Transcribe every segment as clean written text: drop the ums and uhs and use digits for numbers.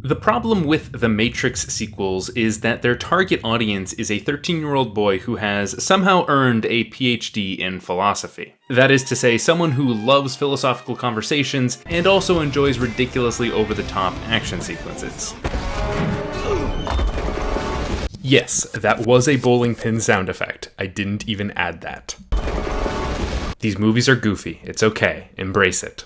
The problem with the Matrix sequels is that their target audience is a 13-year-old boy who has somehow earned a PhD in philosophy. That is to say, someone who loves philosophical conversations and also enjoys ridiculously over-the-top action sequences. Yes, that was a bowling pin sound effect. I didn't even add that. These movies are goofy. It's okay. Embrace it.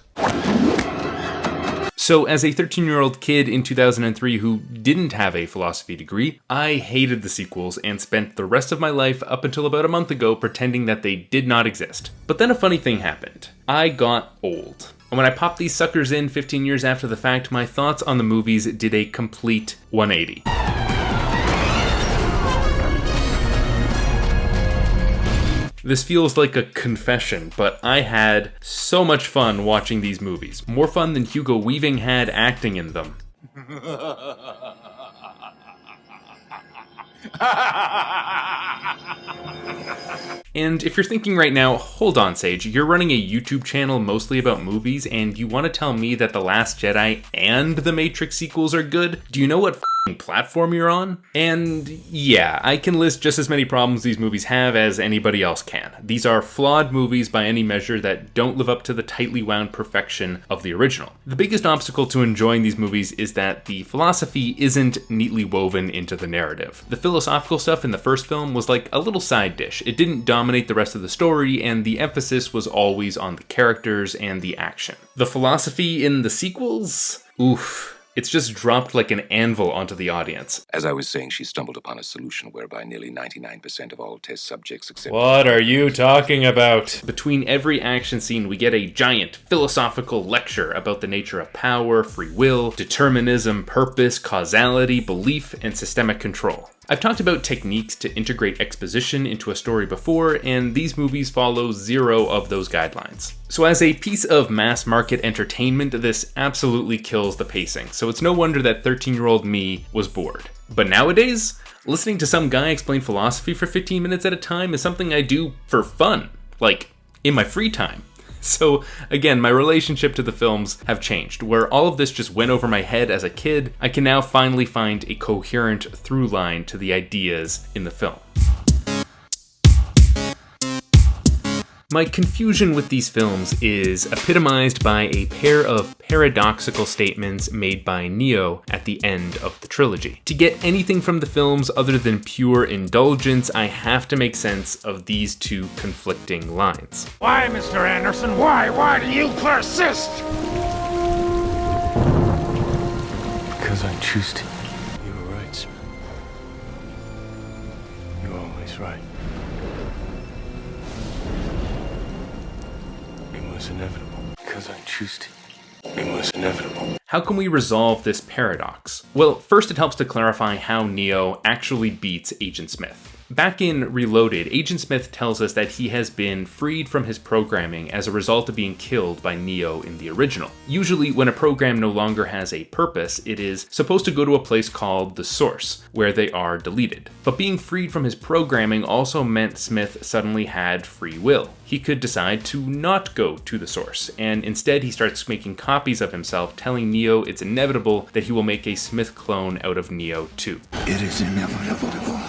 So as a 13-year-old kid in 2003 who didn't have a philosophy degree, I hated the sequels and spent the rest of my life up until about a month ago pretending that they did not exist. But then a funny thing happened. I got old. And when I popped these suckers in 15 years after the fact, my thoughts on the movies did a complete 180. This feels like a confession, but I had so much fun watching these movies. More fun than Hugo Weaving had acting in them. And if you're thinking right now, hold on Sage, you're running a YouTube channel mostly about movies and you want to tell me that The Last Jedi and the Matrix sequels are good? Do you know what platform you're on? And yeah, I can list just as many problems these movies have as anybody else can. These are flawed movies by any measure that don't live up to the tightly wound perfection of the original. The biggest obstacle to enjoying these movies is that the philosophy isn't neatly woven into the narrative. The philosophical stuff in the first film was like a little side dish. It didn't dominate the rest of the story, and the emphasis was always on the characters and the action. The philosophy in the sequels? Oof. It's just dropped like an anvil onto the audience. As I was saying, she stumbled upon a solution whereby nearly 99% of all test subjects accepted. What are you talking about? Between every action scene, we get a giant philosophical lecture about the nature of power, free will, determinism, purpose, causality, belief, and systemic control. I've talked about techniques to integrate exposition into a story before, and these movies follow zero of those guidelines. So as a piece of mass market entertainment, this absolutely kills the pacing, so it's no wonder that 13-year-old me was bored. But nowadays, listening to some guy explain philosophy for 15 minutes at a time is something I do for fun, like in my free time. So again, my relationship to the films have changed. Where all of this just went over my head as a kid, I can now finally find a coherent through line to the ideas in the film. My confusion with these films is epitomized by a pair of paradoxical statements made by Neo at the end of the trilogy. To get anything from the films other than pure indulgence, I have to make sense of these two conflicting lines. Why, Mr. Anderson? Why? Why do you persist? Because I choose to. You were right, Smith. You're always right. It was inevitable. Because I choose to. It was inevitable. How can we resolve this paradox? Well, first it helps to clarify how Neo actually beats Agent Smith. Back in Reloaded, Agent Smith tells us that he has been freed from his programming as a result of being killed by Neo in the original. Usually, when a program no longer has a purpose, it is supposed to go to a place called the Source, where they are deleted. But being freed from his programming also meant Smith suddenly had free will. He could decide to not go to the Source, and instead he starts making copies of himself, telling Neo it's inevitable that he will make a Smith clone out of Neo too. It is inevitable.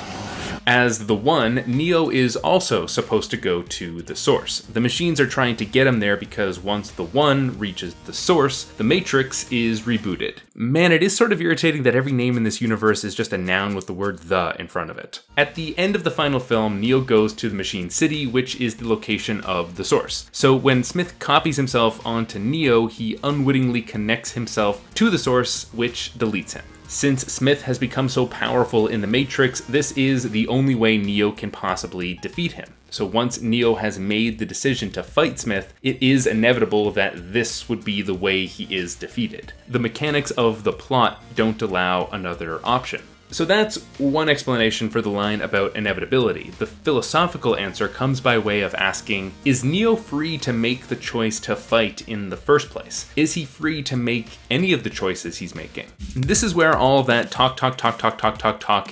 As the One, Neo is also supposed to go to the Source. The machines are trying to get him there because once the One reaches the Source, the Matrix is rebooted. Man, it is sort of irritating that every name in this universe is just a noun with the word "the" in front of it. At the end of the final film, Neo goes to the Machine City, which is the location of the Source. So when Smith copies himself onto Neo, he unwittingly connects himself to the Source, which deletes him. Since Smith has become so powerful in the Matrix, this is the only way Neo can possibly defeat him. So once Neo has made the decision to fight Smith, it is inevitable that this would be the way he is defeated. The mechanics of the plot don't allow another option. So that's one explanation for the line about inevitability. The philosophical answer comes by way of asking, is Neo free to make the choice to fight in the first place? Is he free to make any of the choices he's making? This is where all that talk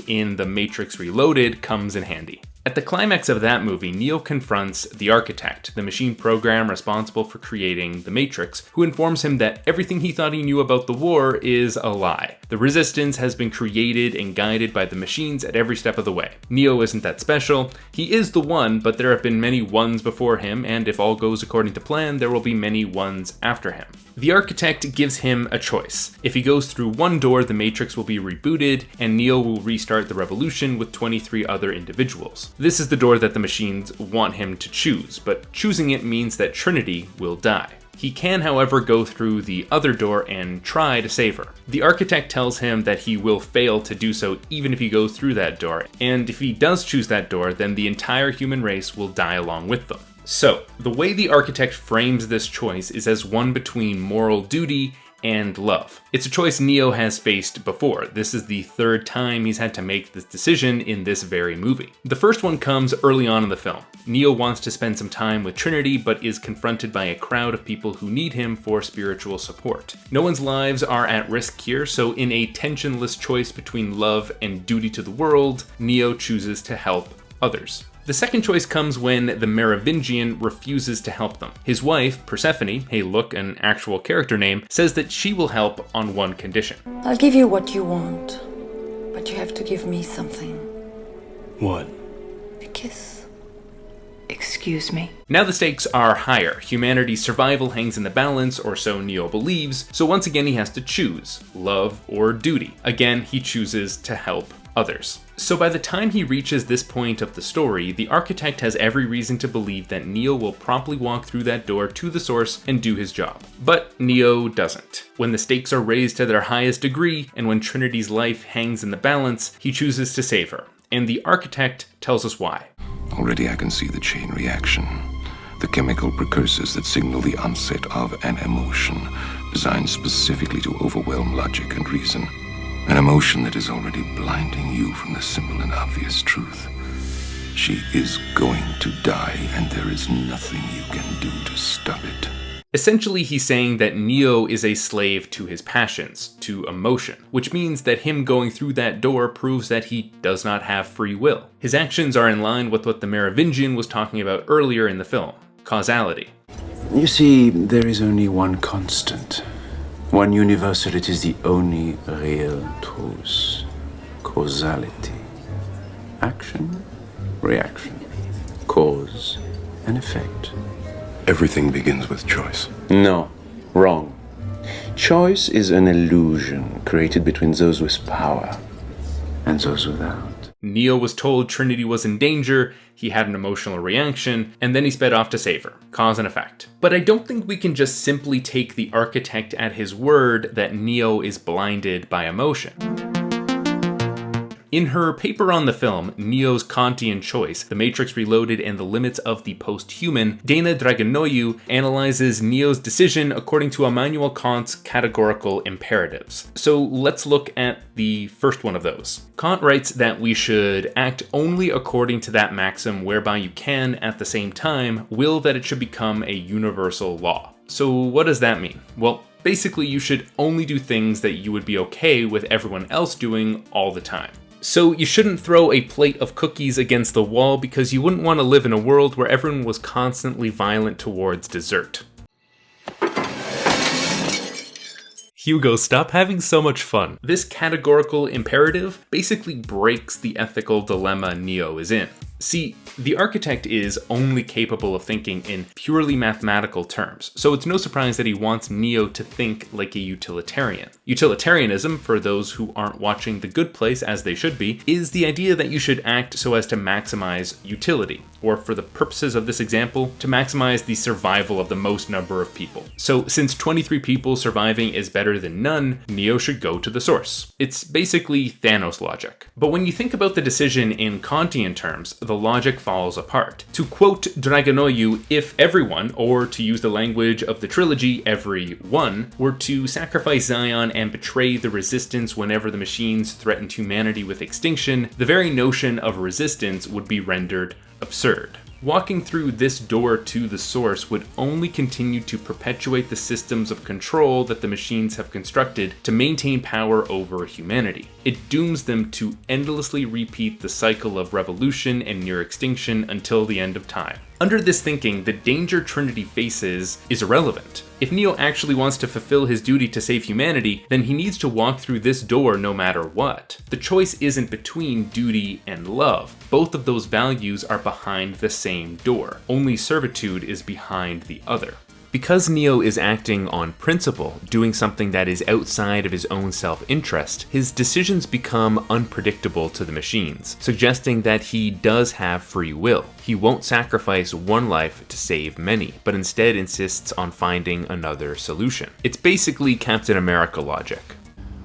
in The Matrix Reloaded comes in handy. At the climax of that movie, Neo confronts the Architect, the machine program responsible for creating the Matrix, who informs him that everything he thought he knew about the war is a lie. The Resistance has been created and guided by the machines at every step of the way. Neo isn't that special. He is the one, but there have been many ones before him, and if all goes according to plan, there will be many ones after him. The Architect gives him a choice. If he goes through one door, the Matrix will be rebooted, and Neo will restart the revolution with 23 other individuals. This is the door that the machines want him to choose, but choosing it means that Trinity will die. He can, however, go through the other door and try to save her. The Architect tells him that he will fail to do so even if he goes through that door, and if he does choose that door, then the entire human race will die along with them. So, the way the Architect frames this choice is as one between moral duty and love. It's a choice Neo has faced before. This is the third time he's had to make this decision in this very movie. The first one comes early on in the film. Neo wants to spend some time with Trinity, but is confronted by a crowd of people who need him for spiritual support. No one's lives are at risk here, so in a tensionless choice between love and duty to the world, Neo chooses to help others. The second choice comes when the Merovingian refuses to help them. His wife, Persephone, hey look, an actual character name, says that she will help on one condition. I'll give you what you want, but you have to give me something. What? A kiss. Excuse me. Now the stakes are higher. Humanity's survival hangs in the balance, or so Neo believes, so once again he has to choose, love or duty. Again, he chooses to help others. So by the time he reaches this point of the story, the Architect has every reason to believe that Neo will promptly walk through that door to the source and do his job. But Neo doesn't. When the stakes are raised to their highest degree, and when Trinity's life hangs in the balance, he chooses to save her. And the Architect tells us why. Already I can see the chain reaction. The chemical precursors that signal the onset of an emotion designed specifically to overwhelm logic and reason. An emotion that is already blinding you from the simple and obvious truth. She is going to die, and there is nothing you can do to stop it. Essentially, he's saying that Neo is a slave to his passions, to emotion, which means that him going through that door proves that he does not have free will. His actions are in line with what the Merovingian was talking about earlier in the film, causality. You see, there is only one constant. One universal, it is the only real truth. Causality. Action, reaction, cause and effect. Everything begins with choice. No, wrong. Choice is an illusion created between those with power and those without. Neo was told Trinity was in danger, he had an emotional reaction, and then he sped off to save her. Cause and effect. But I don't think we can just simply take the Architect at his word that Neo is blinded by emotion. In her paper on the film, Neo's Kantian Choice, The Matrix Reloaded and the Limits of the Post-Human, Dana Dragonoiu analyzes Neo's decision according to Immanuel Kant's categorical imperatives. So let's look at the first one of those. Kant writes that we should act only according to that maxim whereby you can, at the same time, will that it should become a universal law. So what does that mean? Well, basically you should only do things that you would be okay with everyone else doing all the time. So you shouldn't throw a plate of cookies against the wall because you wouldn't want to live in a world where everyone was constantly violent towards dessert. Hugo, stop having so much fun. This categorical imperative basically breaks the ethical dilemma Neo is in. See, the Architect is only capable of thinking in purely mathematical terms, so it's no surprise that he wants Neo to think like a utilitarian. Utilitarianism, for those who aren't watching The Good Place as they should be, is the idea that you should act so as to maximize utility, or for the purposes of this example, to maximize the survival of the most number of people. So since 23 people surviving is better than none, Neo should go to the source. It's basically Thanos logic. But when you think about the decision in Kantian terms, the logic falls apart. To quote Dragonoiu, if everyone, or to use the language of the trilogy, everyone, were to sacrifice Zion and betray the resistance whenever the machines threatened humanity with extinction, the very notion of resistance would be rendered absurd. Walking through this door to the source would only continue to perpetuate the systems of control that the machines have constructed to maintain power over humanity. It dooms them to endlessly repeat the cycle of revolution and near extinction until the end of time. Under this thinking, the danger Trinity faces is irrelevant. If Neo actually wants to fulfill his duty to save humanity, then he needs to walk through this door no matter what. The choice isn't between duty and love. Both of those values are behind the same door. Only servitude is behind the other. Because Neo is acting on principle, doing something that is outside of his own self-interest, his decisions become unpredictable to the machines, suggesting that he does have free will. He won't sacrifice one life to save many, but instead insists on finding another solution. It's basically Captain America logic.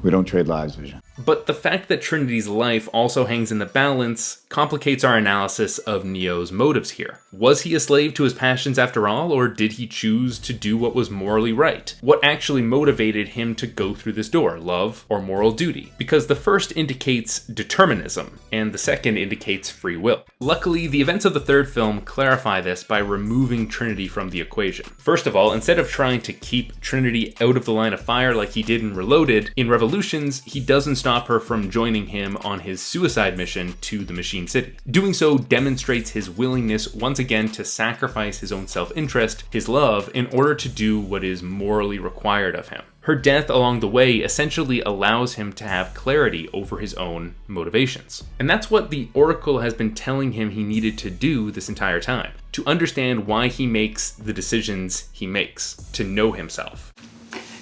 We don't trade lives, Vision. But the fact that Trinity's life also hangs in the balance complicates our analysis of Neo's motives here. Was he a slave to his passions after all, or did he choose to do what was morally right? What actually motivated him to go through this door, love or moral duty? Because the first indicates determinism, and the second indicates free will. Luckily, the events of the third film clarify this by removing Trinity from the equation. First of all, instead of trying to keep Trinity out of the line of fire like he did in Reloaded, in Revolutions, he doesn't stop her from joining him on his suicide mission to the Machine City. Doing so demonstrates his willingness once again to sacrifice his own self-interest, his love, in order to do what is morally required of him. Her death along the way essentially allows him to have clarity over his own motivations. And that's what the Oracle has been telling him he needed to do this entire time, to understand why he makes the decisions he makes, to know himself.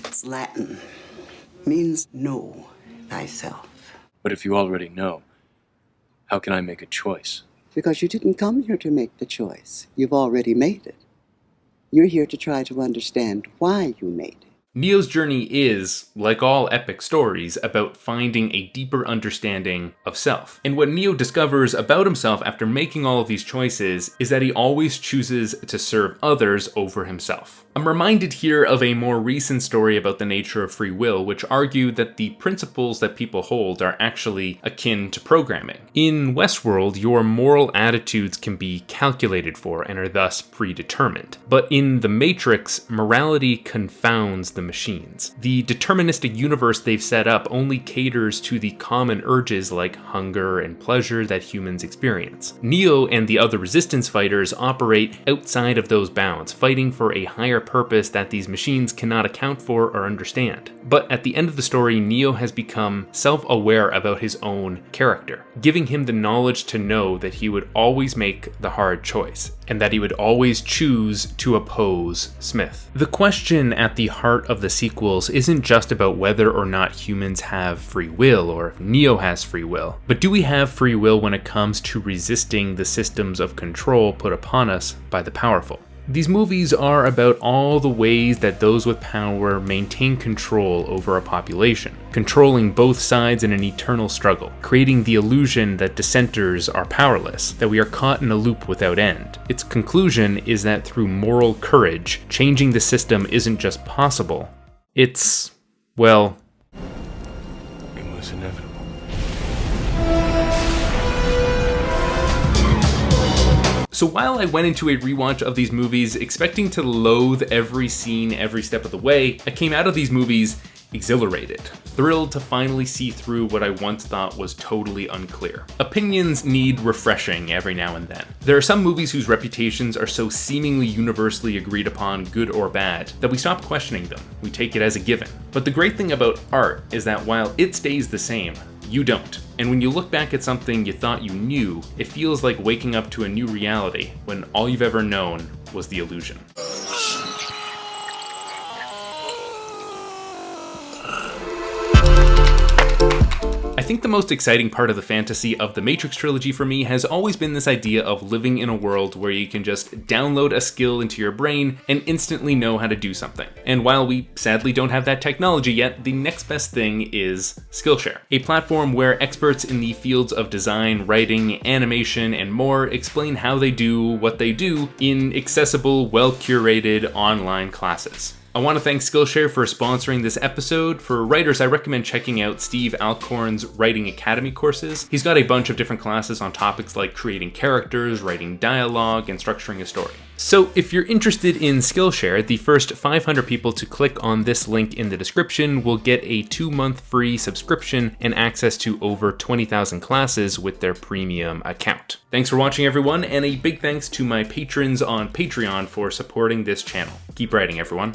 It's Latin. Means know thyself. But if you already know, how can I make a choice? Because you didn't come here to make the choice. You've already made it. You're here to try to understand why you made it. Neo's journey is, like all epic stories, about finding a deeper understanding of self. And what Neo discovers about himself after making all of these choices is that he always chooses to serve others over himself. I'm reminded here of a more recent story about the nature of free will, which argued that the principles that people hold are actually akin to programming. In Westworld, your moral attitudes can be calculated for and are thus predetermined. But in The Matrix, morality confounds the machines. The deterministic universe they've set up only caters to the common urges like hunger and pleasure that humans experience. Neo and the other resistance fighters operate outside of those bounds, fighting for a higher purpose that these machines cannot account for or understand. But at the end of the story, Neo has become self-aware about his own character, giving him the knowledge to know that he would always make the hard choice, and that he would always choose to oppose Smith. The question at the heart of the sequels isn't just about whether or not humans have free will, or if Neo has free will, but do we have free will when it comes to resisting the systems of control put upon us by the powerful? These movies are about all the ways that those with power maintain control over a population, controlling both sides in an eternal struggle, creating the illusion that dissenters are powerless, that we are caught in a loop without end. Its conclusion is that through moral courage, changing the system isn't just possible, it's, well, It was inevitable. So while I went into a rewatch of these movies expecting to loathe every scene every step of the way, I came out of these movies exhilarated, thrilled to finally see through what I once thought was totally unclear. Opinions need refreshing every now and then. There are some movies whose reputations are so seemingly universally agreed upon, good or bad, that we stop questioning them. We take it as a given. But the great thing about art is that while it stays the same, you don't. And when you look back at something you thought you knew, it feels like waking up to a new reality when all you've ever known was the illusion. I think the most exciting part of the fantasy of the Matrix trilogy for me has always been this idea of living in a world where you can just download a skill into your brain and instantly know how to do something. And while we sadly don't have that technology yet, the next best thing is Skillshare, a platform where experts in the fields of design, writing, animation, and more explain how they do what they do in accessible, well-curated online classes. I want to thank Skillshare for sponsoring this episode. For writers, I recommend checking out Steve Alcorn's Writing Academy courses. He's got a bunch of different classes on topics like creating characters, writing dialogue, and structuring a story. So if you're interested in Skillshare, the first 500 people to click on this link in the description will get a 2-month free subscription and access to over 20,000 classes with their premium account. Thanks for watching, everyone, and a big thanks to my patrons on Patreon for supporting this channel. Keep writing, everyone.